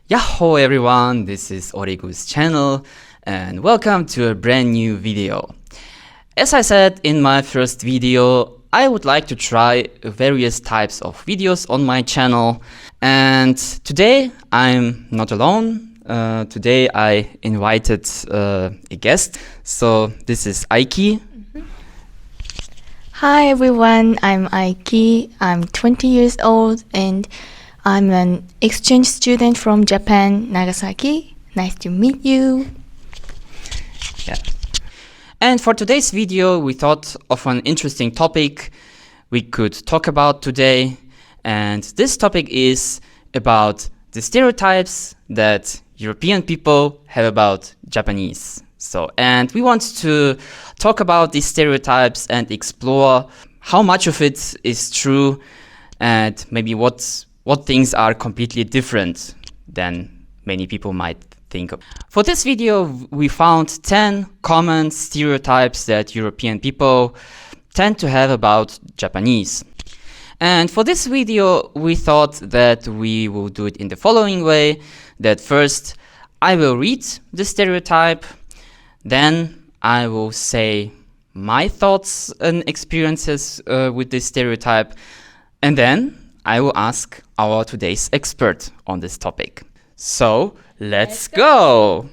Yahoo everyone, this is Aikis Channel and welcome to a brand new video. As I said in my first video, I would like to try various types of videos on my channel, and today I'm not alone. Today I invited a guest, so this is Aiki. Hi everyone, I'm Aiki. I'm 20 years old and I'm an exchange student from Japan, Nagasaki. Nice to meet you. Yeah. And for today's video, we thought of an interesting topic we could talk about today. And this topic is about the stereotypes that European people have about Japanese. And we want to talk about these stereotypes and explore how much of it is true and maybe what things are completely different than many people might think of. For this video, we found 10 common stereotypes that European people tend to have about Japanese. And for this video, we thought that we will do it in the following way, that first I will read the stereotype, then I will say my thoughts and experiences with this stereotype, and then I will ask our today's expert on this topic. So, let's go!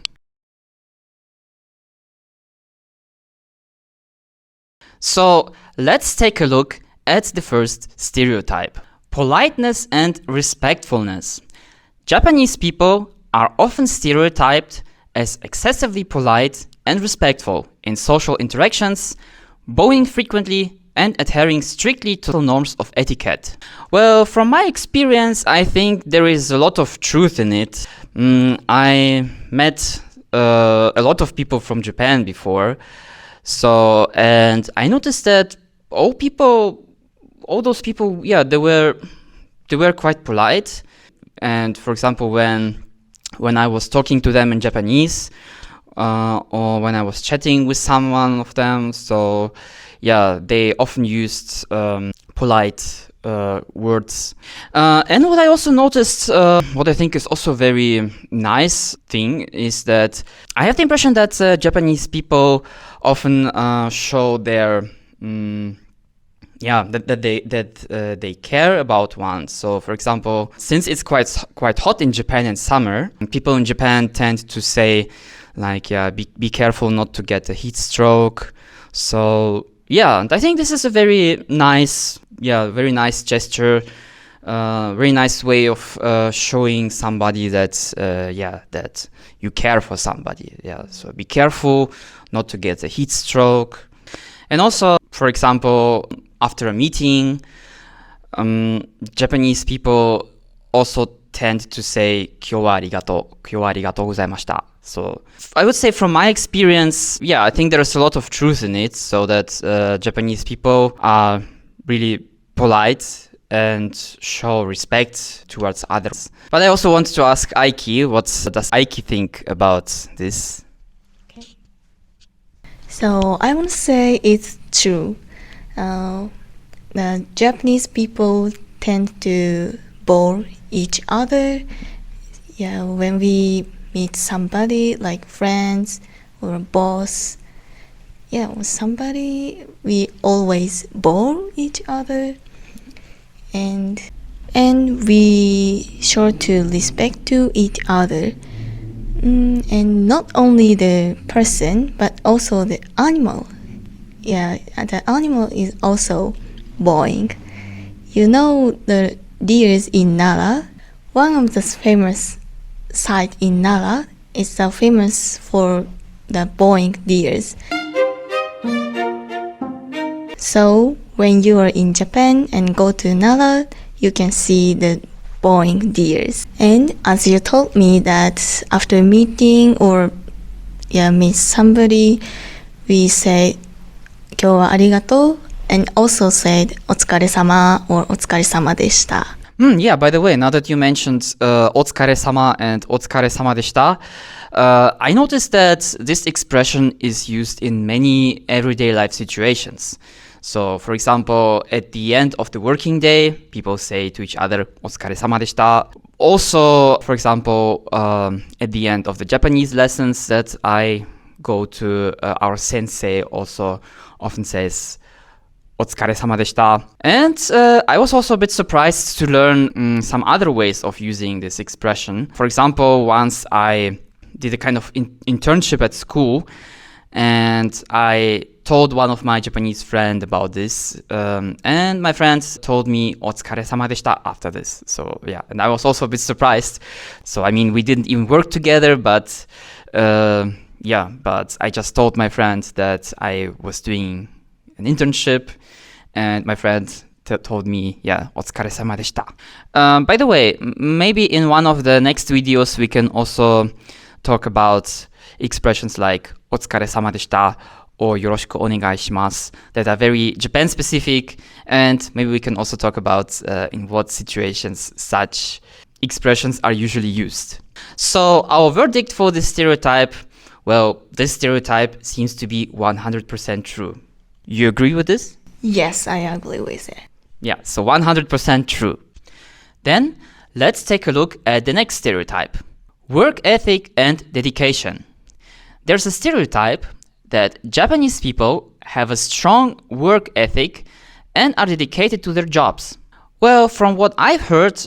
So, let's take a look at the first stereotype. Politeness and respectfulness. Japanese people are often stereotyped as excessively polite and respectful in social interactions, bowing frequently and adhering strictly to norms of etiquette. Well, from my experience, I think there is a lot of truth in it. I met a lot of people from Japan before, and I noticed that all those people, yeah, they were quite polite. And for example, when I was talking to them in Japanese, or when I was chatting with someone of them, so yeah, they often used polite words. And what I also noticed, what I think is also a very nice thing, is that I have the impression that Japanese people often show their that they care about one. So, for example, since it's quite hot in Japan in summer, people in Japan tend to say, like, be careful not to get a heat stroke. So, yeah, and I think this is a very nice gesture, very nice way of showing somebody that that you care for somebody. Yeah, so be careful not to get a heat stroke. And also, for example, after a meeting, Japanese people also tend to say 今日はありがとう、今日はありがとうございました. So I would say from my experience, yeah, I think there's a lot of truth in it, so that Japanese people are really polite and show respect towards others. But I also want to ask Aiki, what does Aiki think about this? Okay. So I want to say it's true. The Japanese people tend to bore each other. Yeah, when we meet somebody like friends or a boss, yeah, or somebody, we always bore each other, and we show to respect to each other, and not only the person but also the animal. Yeah, the animal is also bowing. You know the deers in Nara? One of the famous sites in Nara is famous for the bowing deers. So when you are in Japan and go to Nara, you can see the bowing deers. And as you told me that after meeting or meet somebody, we say 今日はありがとう and also said お疲れ様 or お疲れ様でした. Yeah, by the way, now that you mentioned お疲れ様 and お疲れ様でした, I noticed that this expression is used in many everyday life situations. So, for example, at the end of the working day, people say to each other お疲れ様でした. also, for example, at the end of the Japanese lessons that I go to, our sensei also often says, "Otsukaresama deshita." And I was also a bit surprised to learn some other ways of using this expression. For example, once I did a kind of internship at school, and I told one of my Japanese friend about this, and my friends told me "Otsukaresama deshita" after this. So yeah, and I was also a bit surprised. So I mean, we didn't even work together, but but I just told my friend that I was doing an internship, and my friend told me, "Otsukaresama deshita." By the way, maybe in one of the next videos we can also talk about expressions like "Otsukaresama deshita" or "Yoroshiku onegai shimasu" that are very Japan specific, and maybe we can also talk about in what situations such expressions are usually used. So our verdict for this stereotype, well, this stereotype seems to be 100% true. You agree with this? Yes, I agree with it. Yeah, so 100% true. Then let's take a look at the next stereotype: work ethic and dedication. There's a stereotype that Japanese people have a strong work ethic and are dedicated to their jobs. Well, from what I've heard,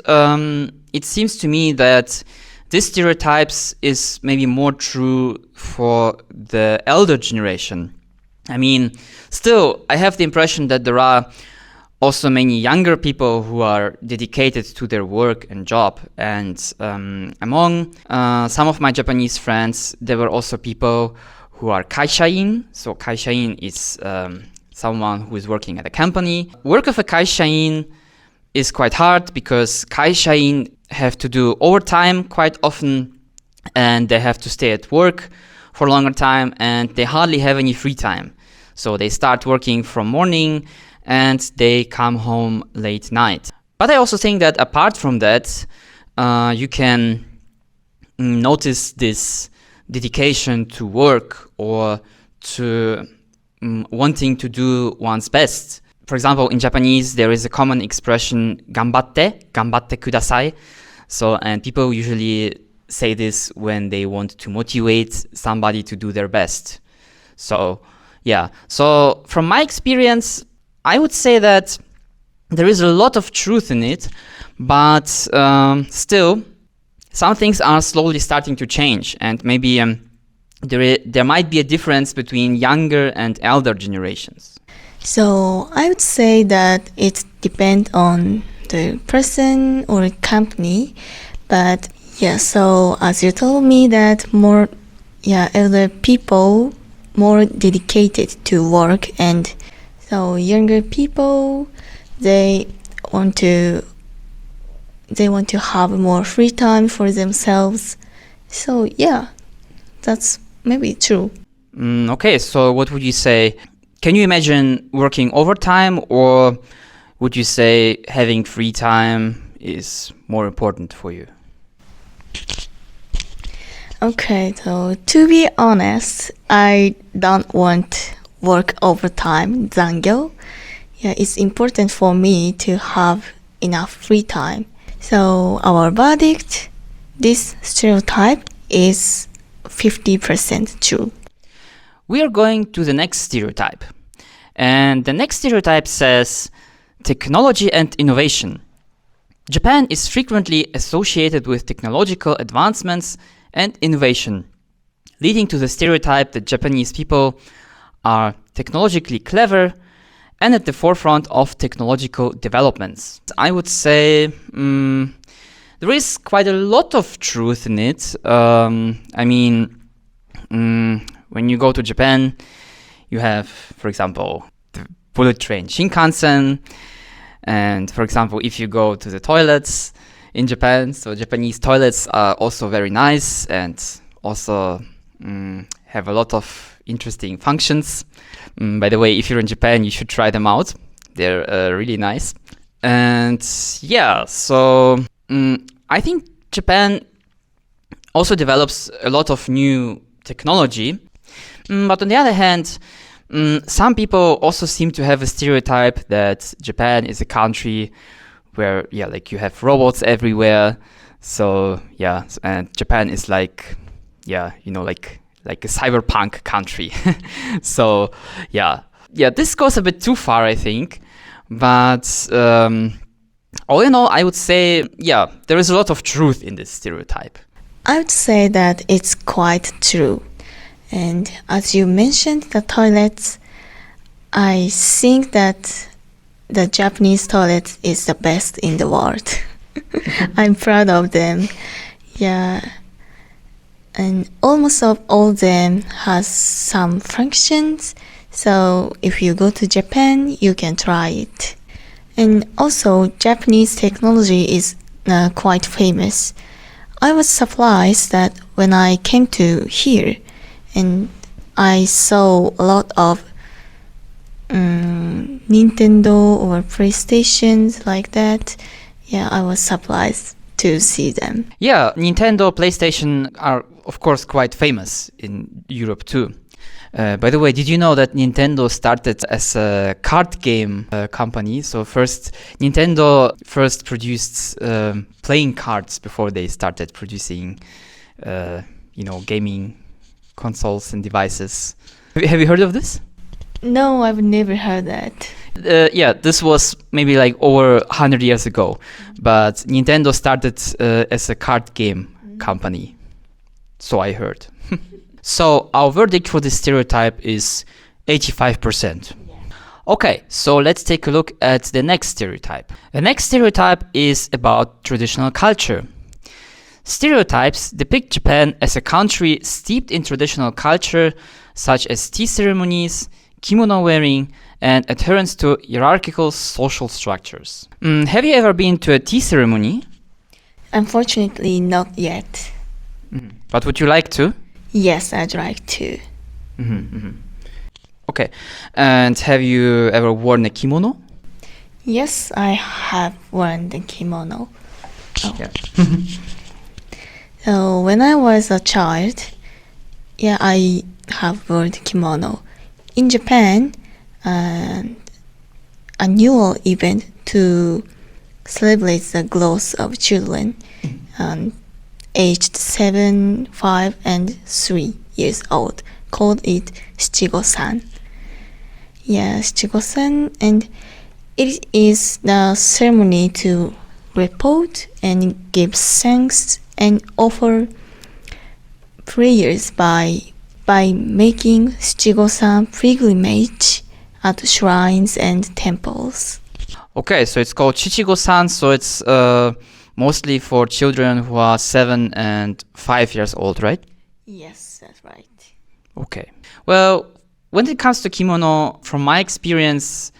it seems to me that this stereotype is maybe more true for the elder generation. I mean, still, I have the impression that there are also many younger people who are dedicated to their work and job. And among some of my Japanese friends, there were also people who are kaishain. So kaishain is someone who is working at a company. Work of a kaishain is quite hard because kaishain have to do overtime quite often, and they have to stay at work for a longer time, and they hardly have any free time. So they start working from morning and they come home late night. But I also think that apart from that, you can notice this dedication to work or to wanting to do one's best. For example, in Japanese, there is a common expression, ganbatte kudasai. So, and people usually say this when they want to motivate somebody to do their best. So, yeah. So, from my experience, I would say that there is a lot of truth in it, but still, some things are slowly starting to change, and maybe there might be a difference between younger and elder generations. So I would say that it depends on the person or company, but so as you told me that more elder people more dedicated to work, and so younger people they want to have more free time for themselves. So that's maybe true. Okay, so what would you say? Can you imagine working overtime, or would you say having free time is more important for you? Okay, so to be honest, I don't want work overtime, zangyo. It's important for me to have enough free time. So our verdict, this stereotype is 50% true. We are going to the next stereotype. And the next stereotype says technology and innovation. Japan is frequently associated with technological advancements and innovation, leading to the stereotype that Japanese people are technologically clever and at the forefront of technological developments. I would say there is quite a lot of truth in it. When you go to Japan, you have, for example, the bullet train Shinkansen. And for example, if you go to the toilets in Japan, so Japanese toilets are also very nice and also have a lot of interesting functions. By the way, if you're in Japan, you should try them out. They're really nice. And so I think Japan also develops a lot of new technology. But on the other hand, some people also seem to have a stereotype that Japan is a country where, you have robots everywhere. So yeah, and Japan is like, yeah, like a cyberpunk country. So yeah, this goes a bit too far, I think. But all in all, I would say, yeah, there is a lot of truth in this stereotype. I would say that it's quite true. And as you mentioned, the toilets, I think that the Japanese toilet is the best in the world. I'm proud of them. Yeah. And almost of all them has some functions. So if you go to Japan, you can try it. And also, Japanese technology is quite famous. I was surprised that when I came to here and I saw a lot of Nintendo or PlayStations like that. Yeah, I was surprised to see them. Yeah, Nintendo, PlayStation are of course quite famous in Europe too. By the way, did you know that Nintendo started as a card game company? So Nintendo first produced playing cards before they started producing, gaming consoles and devices. Have you heard of this? No, I've never heard that. Yeah, this was maybe like over 100 years ago, but Nintendo started as a card game company. So I heard. So our verdict for this stereotype is 85%. Okay, so let's take a look at the next stereotype. The next stereotype is about traditional culture. Stereotypes depict Japan as a country steeped in traditional culture, such as tea ceremonies, kimono wearing, and adherence to hierarchical social structures. Have you ever been to a tea ceremony? Unfortunately, not yet. But would you like to? Yes, I'd like to. Okay. And have you ever worn a kimono? Yes, I have worn the kimono. Yeah. So when I was a child, I have worn kimono. In Japan, an annual event to celebrate the growth of children aged 7, 5, and 3 years old, called it Shichigo-san. Yeah, Shichigo-san, and it is the ceremony to report and give thanks and offer prayers by making Shichigo-san pilgrimage at shrines and temples. Okay, so it's called Shichigo-san, so it's mostly for children who are 7 and 5 years old, right? Yes, that's right. Okay. Well, when it comes to kimono, from my experience,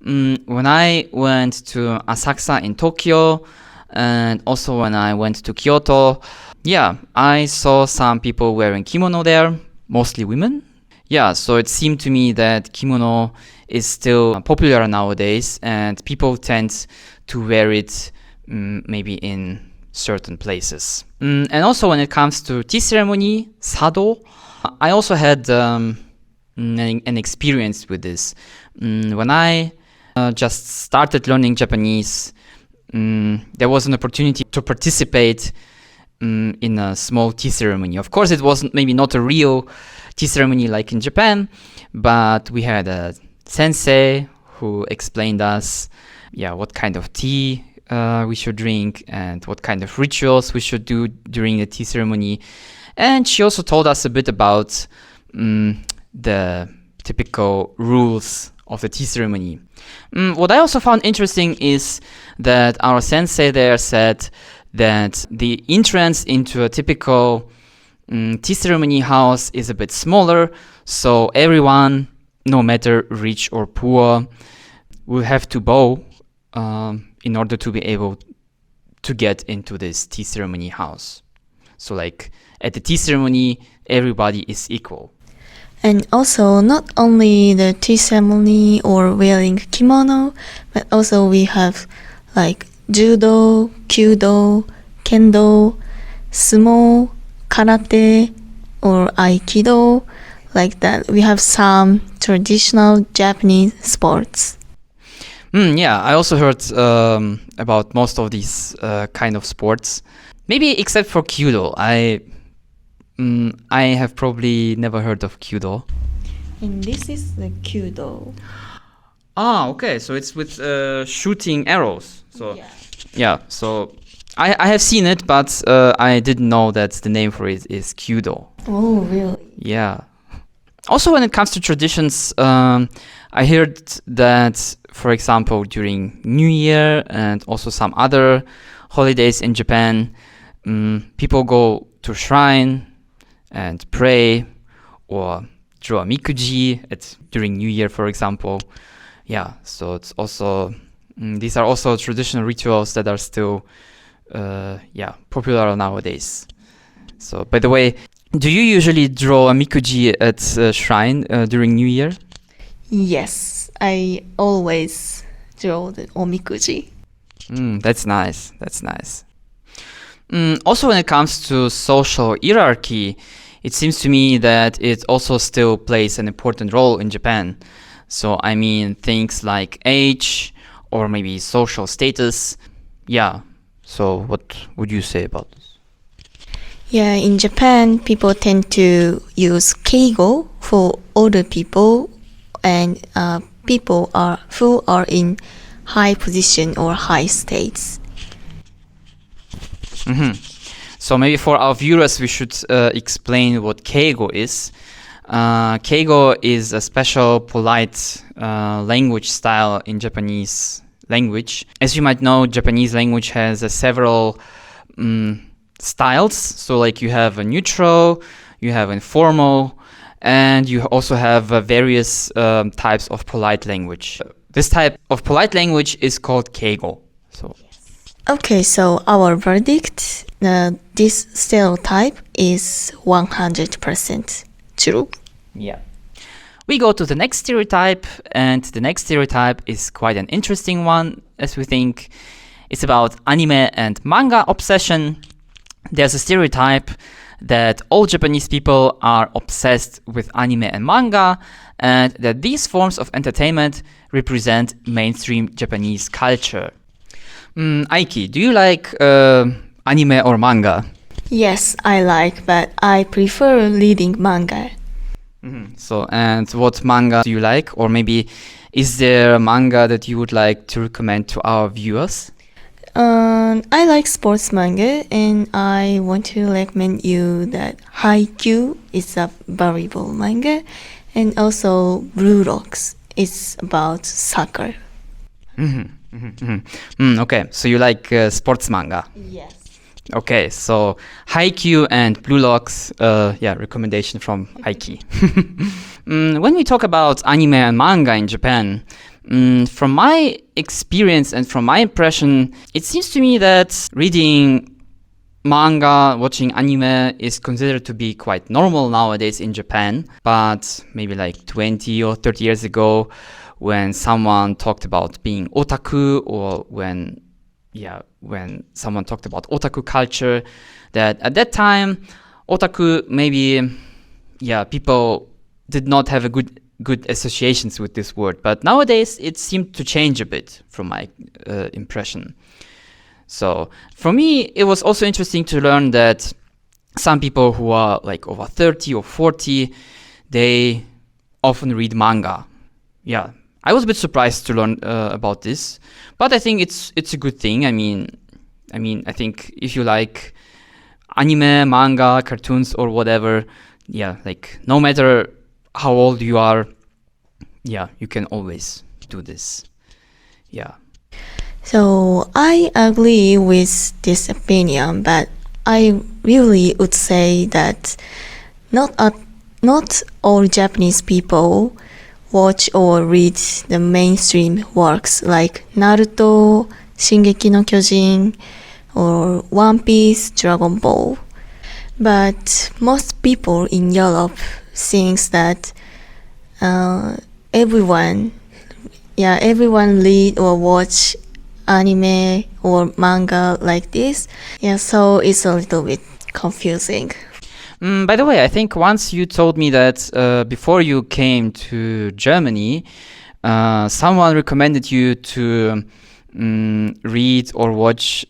when I went to Asakusa in Tokyo, and also when I went to Kyoto, I saw some people wearing kimono there, mostly women. Yeah, so it seemed to me that kimono is still popular nowadays, and people tend to wear it maybe in certain places. And also when it comes to tea ceremony, sado, I also had an experience with this. When I just started learning Japanese, there was an opportunity to participate in a small tea ceremony. Of course, it wasn't maybe not a real tea ceremony like in Japan, but we had a sensei who explained us what kind of tea we should drink and what kind of rituals we should do during the tea ceremony. And she also told us a bit about the typical rules of the tea ceremony. What I also found interesting is that our sensei there said that the entrance into a typical tea ceremony house is a bit smaller, so everyone, no matter rich or poor, will have to bow in order to be able to get into this tea ceremony house. So like at the tea ceremony, everybody is equal. And also, not only the tea ceremony or wearing kimono, but also we have like judo, kyudo, kendo, sumo, karate, or aikido, like that. We have some traditional Japanese sports. I also heard about most of these kind of sports. Maybe except for Kyudo. I have probably never heard of Kyudo. And this is the Kyudo. Ah, okay. So it's with shooting arrows. So so I have seen it, but I didn't know that the name for it is Kyudo. Oh, really? Yeah. Also, when it comes to traditions, I heard that, for example, during New Year and also some other holidays in Japan, people go to shrine and pray or draw a mikuji during New Year, for example. Yeah, so it's also these are also traditional rituals that are still popular nowadays. So, by the way, do you usually draw a mikuji at a shrine during New Year? Yes, I always draw the omikuji. That's nice. That's nice. Also, when it comes to social hierarchy, it seems to me that it also still plays an important role in Japan. So, I mean, things like age or maybe social status. Yeah. So, what would you say about this? Yeah, in Japan, people tend to use keigo for older people and people who are in high position or high states. So maybe for our viewers, we should explain what keigo is. Keigo is a special polite language style in Japanese language. As you might know, Japanese language has several styles. So like you have a neutral, you have informal, and you also have various types of polite language. This type of polite language is called keigo. So. Okay, so our verdict, this stereotype is 100% true. Yeah. We go to the next stereotype, and the next stereotype is quite an interesting one, as we think. It's about anime and manga obsession. There's a stereotype that all Japanese people are obsessed with anime and manga, and that these forms of entertainment represent mainstream Japanese culture. Aiki, do you like anime or manga? Yes, I like, but I prefer reading manga. So, and what manga do you like? Or maybe is there a manga that you would like to recommend to our viewers? I like sports manga, and I want to recommend you that Haikyuu is a volleyball manga, and also Blue Rocks is about soccer. Okay, so you like sports manga. Yes. Okay, so Haikyuu and Blue Locks, recommendation from Aiki. When we talk about anime and manga in Japan, from my experience and from my impression, it seems to me that reading manga, watching anime is considered to be quite normal nowadays in Japan. But maybe like 20 or 30 years ago, when someone talked about being otaku, or when someone talked about otaku culture, that at that time, otaku people did not have a good associations with this word. But nowadays, it seemed to change a bit from my impression. So for me, it was also interesting to learn that some people who are like over 30 or 40, they often read manga. Yeah, I was a bit surprised to learn about this, but I think it's a good thing. I mean, I think if you like anime, manga, cartoons, or whatever, like no matter how old you are, you can always do this. Yeah. So I agree with this opinion, but I really would say that not all Japanese people watch or read the mainstream works like Naruto, Shingeki no Kyojin, or One Piece, Dragon Ball. But most people in Europe thinks that everyone read or watch anime or manga like this. Yeah, so it's a little bit confusing. By the way, I think once you told me that before you came to Germany, someone recommended you to read or watch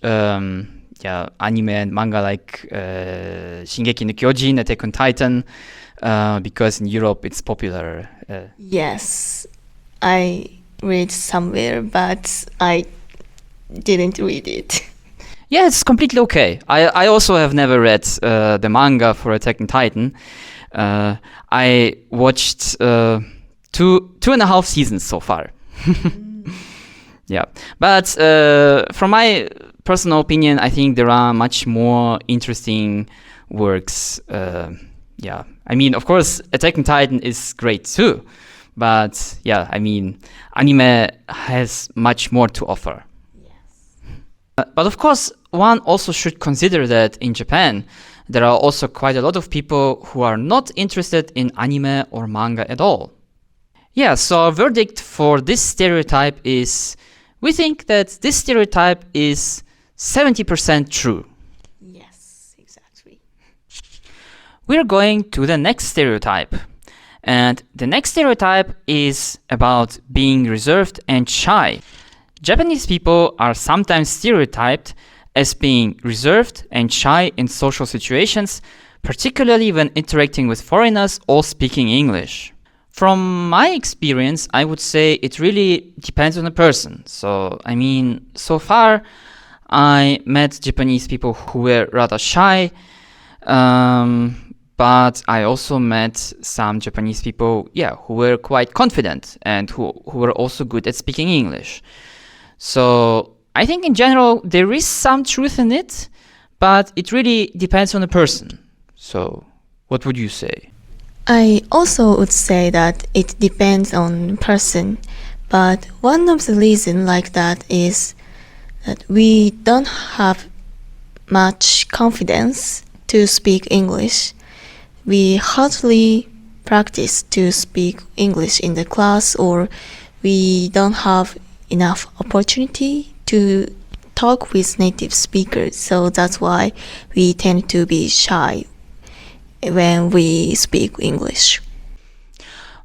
anime and manga like Shingeki no Kyojin, Attack on Titan, because in Europe it's popular. Yes, I read somewhere, but I didn't read it. Yeah, it's completely okay. I also have never read the manga for Attack on Titan. I watched 2.5 seasons so far. Yeah, but from my personal opinion, I think there are much more interesting works. I mean, of course, Attack on Titan is great too, but yeah, I mean, anime has much more to offer. But of course, one also should consider that in Japan, there are also quite a lot of people who are not interested in anime or manga at all. Yeah, so our verdict for this stereotype is, we think that this stereotype is 70% true. Yes, exactly. We're going to the next stereotype. And the next stereotype is about being reserved and shy. Japanese people are sometimes stereotyped as being reserved and shy in social situations, particularly when interacting with foreigners or speaking English. From my experience, I would say it really depends on the person. So, I mean, so far, I met Japanese people who were rather shy, but I also met some Japanese people, who were quite confident and who were also good at speaking English. So, I think in general, there is some truth in it, but it really depends on the person. So, what would you say? I also would say that it depends on person, but one of the reasons like that is that we don't have much confidence to speak English. We hardly practice to speak English in the class, or we don't have enough opportunity to talk with native speakers, so that's why we tend to be shy when we speak English.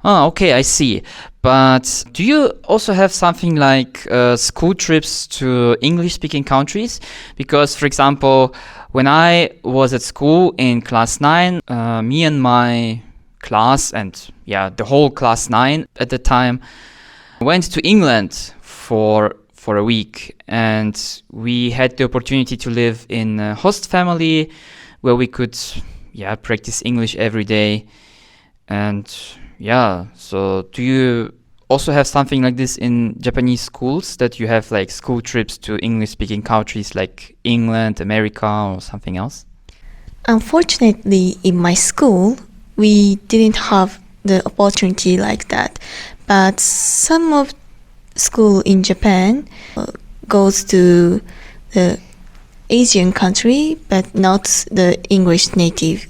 Oh, okay, I see. But do you also have something like school trips to English-speaking countries? Because, for example, when I was at school in class 9, me and my class and the whole class 9 at the time went to England for a week, and we had the opportunity to live in a host family where we could practice English every day. And so do you also have something like this in Japanese schools, that you have like school trips to English speaking countries like England, America, or something else? Unfortunately, in my school, we didn't have the opportunity like that, but some of school in Japan goes to the Asian country, but not the English native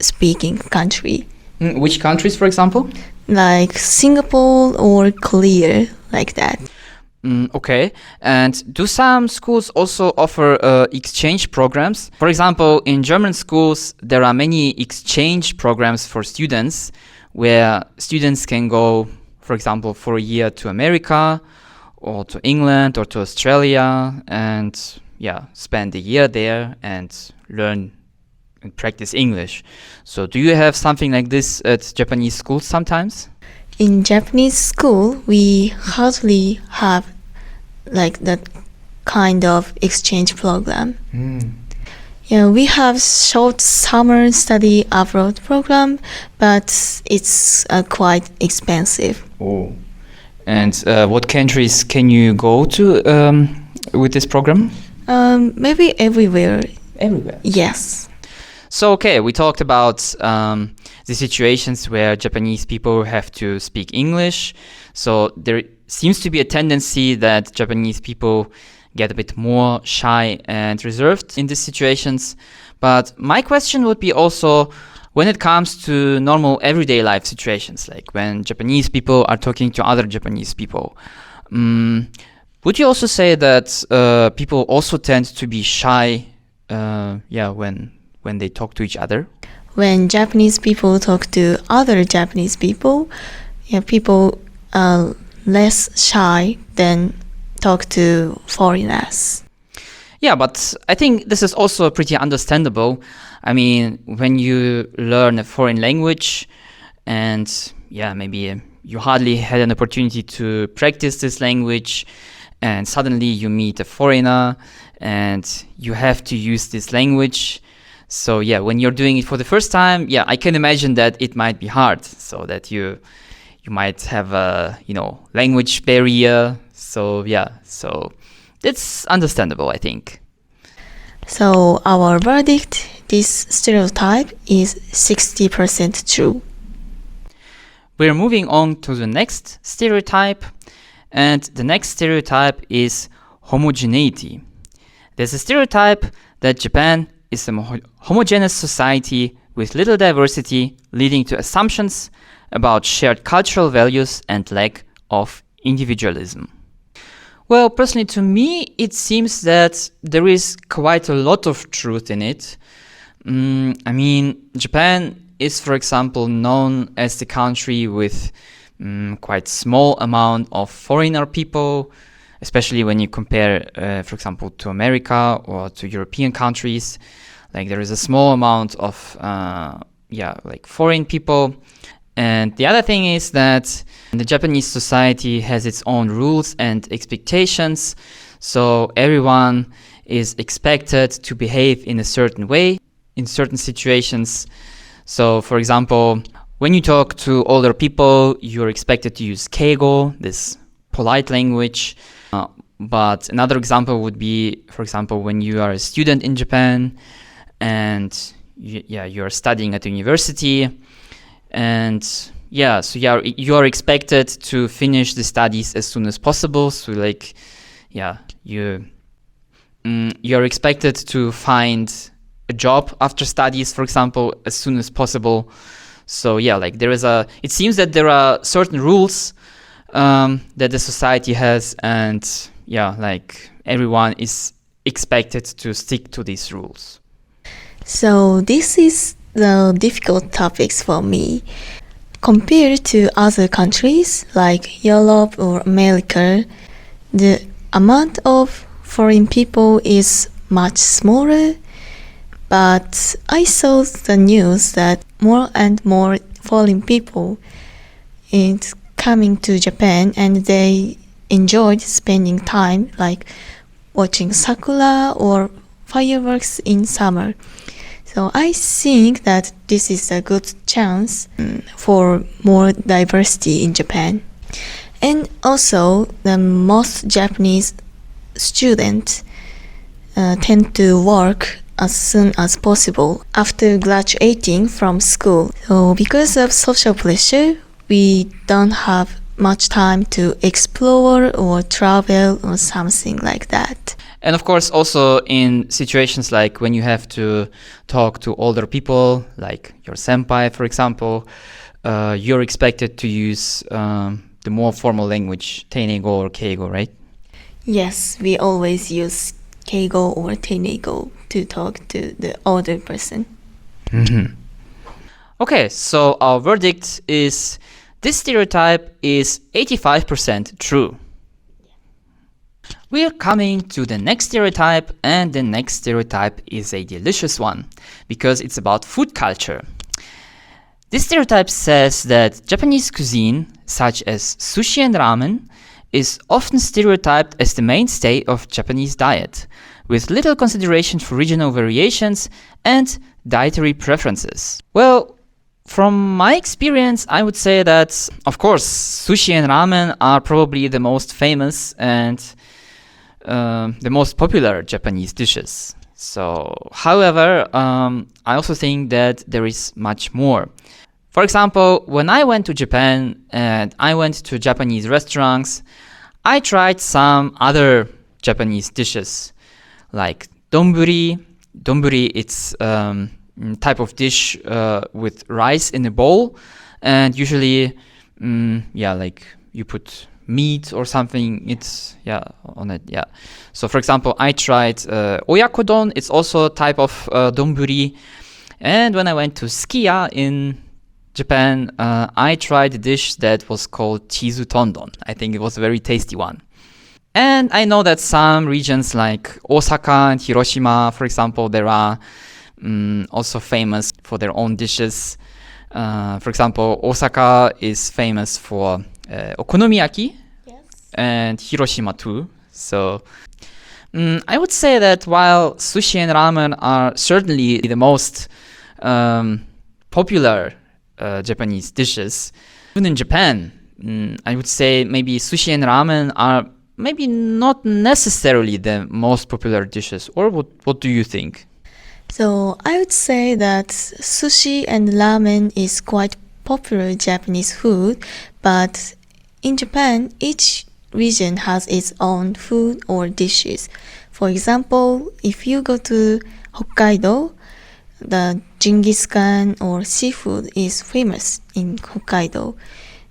speaking country. Which countries, for example? Like Singapore or Korea, like that. Okay. And do some schools also offer exchange programs? For example, in German schools, there are many exchange programs for students where students can go, for example, for a year to America or to England or to Australia and spend a year there and learn and practice English. So do you have something like this at Japanese schools sometimes? In Japanese school, we hardly have like that kind of exchange program. We have short summer study abroad program, but it's quite expensive. Oh. And what countries can you go to with this program? Maybe everywhere. Everywhere? Yes. So, okay, we talked about the situations where Japanese people have to speak English. So there seems to be a tendency that Japanese people get a bit more shy and reserved in these situations. But my question would be also, when it comes to normal everyday life situations, like when Japanese people are talking to other Japanese people, would you also say that people also tend to be shy when they talk to each other? When Japanese people talk to other Japanese people, people are less shy than talk to foreigners. Yeah, but I think this is also pretty understandable. I mean, when you learn a foreign language and yeah, maybe you hardly had an opportunity to practice this language, and suddenly you meet a foreigner and you have to use this language. So yeah, when you're doing it for the first time, yeah, I can imagine that it might be hard, so that you might have a, language barrier. So yeah, so it's understandable, I think. So our verdict, this stereotype is 60% true. We're moving on to the next stereotype, and the next stereotype is homogeneity. There's a stereotype that Japan is a homogeneous society with little diversity, leading to assumptions about shared cultural values and lack of individualism. Well, personally, to me, it seems that there is quite a lot of truth in it. I mean, Japan is, for example, known as the country with quite small amount of foreigner people, especially when you compare, for example, to America or to European countries. Like there is a small amount of foreign people. And the other thing is that the Japanese society has its own rules and expectations. So everyone is expected to behave in a certain way in certain situations. So, for example, when you talk to older people, you're expected to use keigo, this polite language. But another example would be, for example, when you are a student in Japan and you're studying at university, and so you are expected to finish the studies as soon as possible. So you're expected to find a job after studies, for example, as soon as possible. So it seems that there are certain rules that the society has, and everyone is expected to stick to these rules. So this is the difficult topics for me. Compared to other countries like Europe or America, the amount of foreign people is much smaller. But I saw the news that more and more foreign people is coming to Japan, and they enjoyed spending time like watching sakura or fireworks in summer. So I think that this is a good chance for more diversity in Japan. And also, the most Japanese students tend to work as soon as possible after graduating from school. So because of social pressure, we don't have much time to explore or travel or something like that. And of course, also in situations like when you have to talk to older people, like your senpai, for example, you're expected to use the more formal language, teinego or keigo, right? Yes, we always use keigo or teinego to talk to the older person. Mm-hmm. Okay, so our verdict is this stereotype is 85% true. We are coming to the next stereotype, and the next stereotype is a delicious one because it's about food culture. This stereotype says that Japanese cuisine, such as sushi and ramen, is often stereotyped as the mainstay of Japanese diet, with little consideration for regional variations and dietary preferences. Well, from my experience, I would say that, of course, sushi and ramen are probably the most famous and the most popular Japanese dishes. So, however, I also think that there is much more. For example, when I went to Japan and I went to Japanese restaurants, I tried some other Japanese dishes like donburi. Donburi, it's type of dish with rice in a bowl, and usually, you put meat or something. On it. Yeah. So, for example, I tried oyakodon. It's also a type of donburi. And when I went to Sukiya in Japan, I tried a dish that was called chizu tondon. I think it was a very tasty one. And I know that some regions like Osaka and Hiroshima, for example, there are also famous for their own dishes. For example, Osaka is famous for okonomiyaki, Yes. and Hiroshima too. So I would say that while sushi and ramen are certainly the most popular Japanese dishes, even in Japan, I would say maybe sushi and ramen are maybe not necessarily the most popular dishes. Or what do you think? So I would say that sushi and ramen is quite popular Japanese food, but in Japan, each region has its own food or dishes. For example, if you go to Hokkaido, the Genghis Khan or seafood is famous in Hokkaido.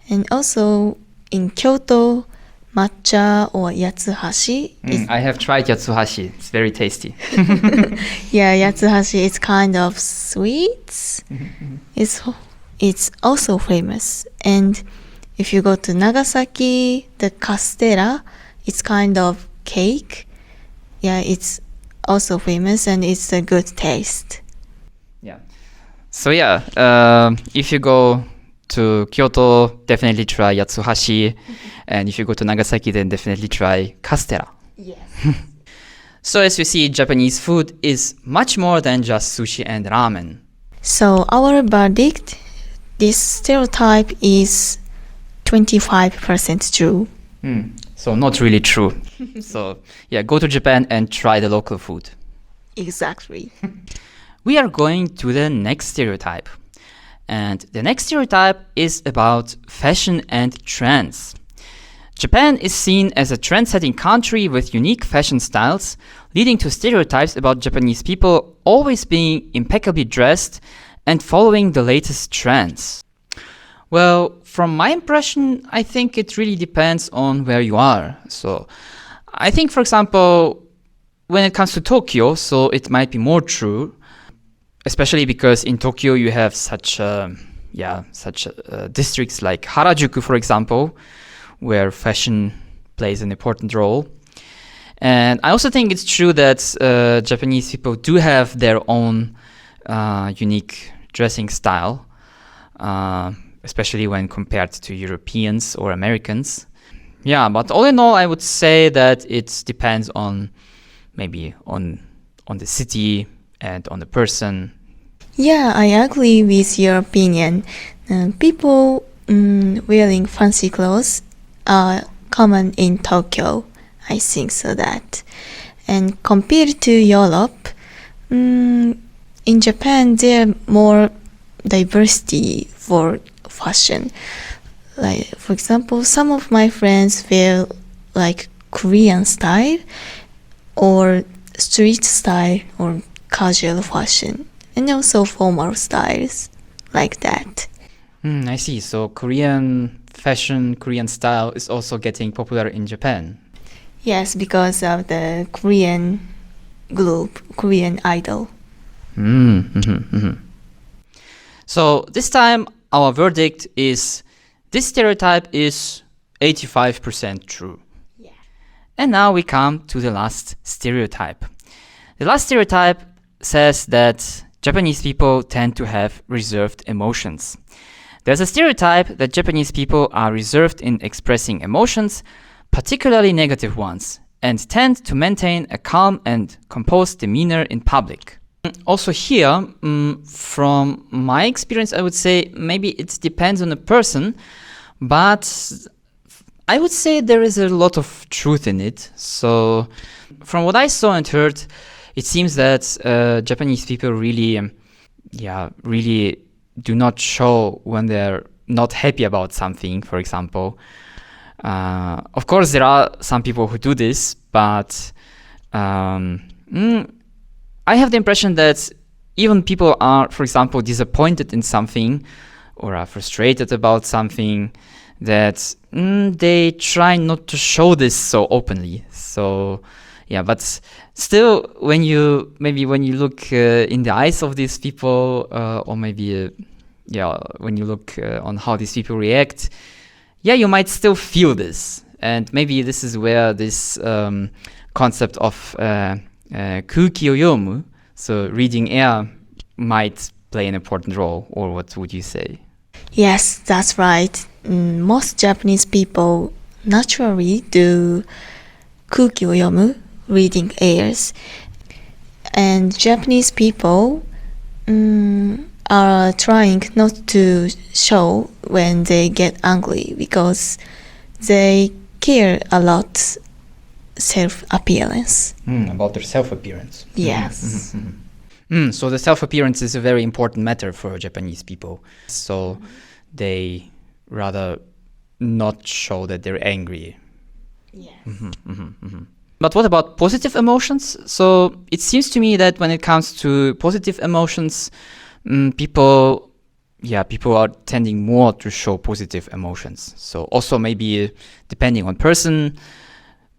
And also in Kyoto, matcha or yatsuhashi is I have tried yatsuhashi. It's very tasty. yatsuhashi is kind of sweet. It's also famous. And if you go to Nagasaki, the castella, it's kind of cake. Yeah, it's also famous and it's a good taste. Yeah. So yeah, if you go to Kyoto, definitely try yatsuhashi. And if you go to Nagasaki, then definitely try castella. Yes. So as you see, Japanese food is much more than just sushi and ramen. So our verdict, this stereotype is 25% true. So not really true. So yeah, go to Japan and try the local food. Exactly. We are going to the next stereotype. And the next stereotype is about fashion and trends. Japan is seen as a trend-setting country with unique fashion styles, leading to stereotypes about Japanese people always being impeccably dressed and following the latest trends. Well, from my impression, I think it really depends on where you are. So, I think, for example, when it comes to Tokyo, so it might be more true, especially because in Tokyo you have such districts like Harajuku, for example, where fashion plays an important role. And I also think it's true that Japanese people do have their own unique dressing style, especially when compared to Europeans or Americans. Yeah, but all in all, I would say that it depends on maybe on the city and on the person. Yeah, I agree with your opinion. People wearing fancy clothes are common in Tokyo. I think so that. And compared to Europe, in Japan there are more diversity for fashion. Like, for example, some of my friends wear like Korean style or street style or casual fashion, and also formal styles like that. I see. So Korean fashion, Korean style is also getting popular in Japan. Yes, because of the Korean group, Korean idol. So this time our verdict is this stereotype is 85% true. Yeah. And now we come to the last stereotype. The last stereotype says that Japanese people tend to have reserved emotions. There's a stereotype that Japanese people are reserved in expressing emotions, particularly negative ones, and tend to maintain a calm and composed demeanor in public. Also here, from my experience, I would say maybe it depends on the person, but I would say there is a lot of truth in it. So from what I saw and heard, it seems that Japanese people really do not show when they're not happy about something, for example. Of course, there are some people who do this, but I have the impression that even people are, for example, disappointed in something or are frustrated about something, that they try not to show this so openly. So yeah, but still, when you look in the eyes of these people, or maybe when you look on how these people react, yeah, you might still feel this. And maybe this is where this concept of 空気を読む, so reading air, might play an important role, or what would you say? Yes, that's right. Most Japanese people naturally do 空気を読む, reading airs. And Japanese people are trying not to show when they get angry because they care a lot self-appearance. About their self-appearance. Yes. So the self-appearance is a very important matter for Japanese people. So they rather not show that they're angry. Yes. But what about positive emotions? So it seems to me that when it comes to positive emotions, people are tending more to show positive emotions. So also maybe depending on person,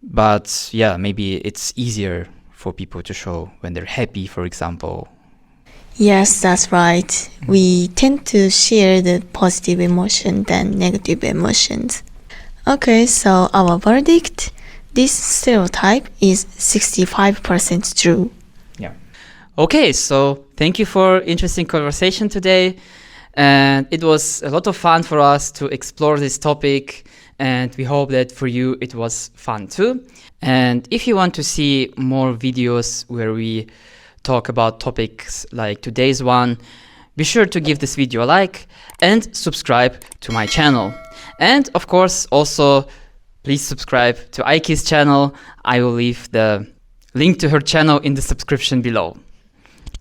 but yeah, maybe it's easier for people to show when they're happy, for example. Yes, that's right. We tend to share the positive emotion than negative emotions. Okay, so our verdict, this stereotype is 65% true. Yeah. Okay, so thank you for interesting conversation today. And it was a lot of fun for us to explore this topic. And we hope that for you it was fun too. And if you want to see more videos where we talk about topics like today's one, be sure to give this video a like and subscribe to my channel. And of course, also please subscribe to Aikis Channel. I will leave the link to her channel in the subscription below.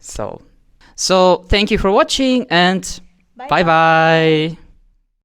So thank you for watching and bye bye.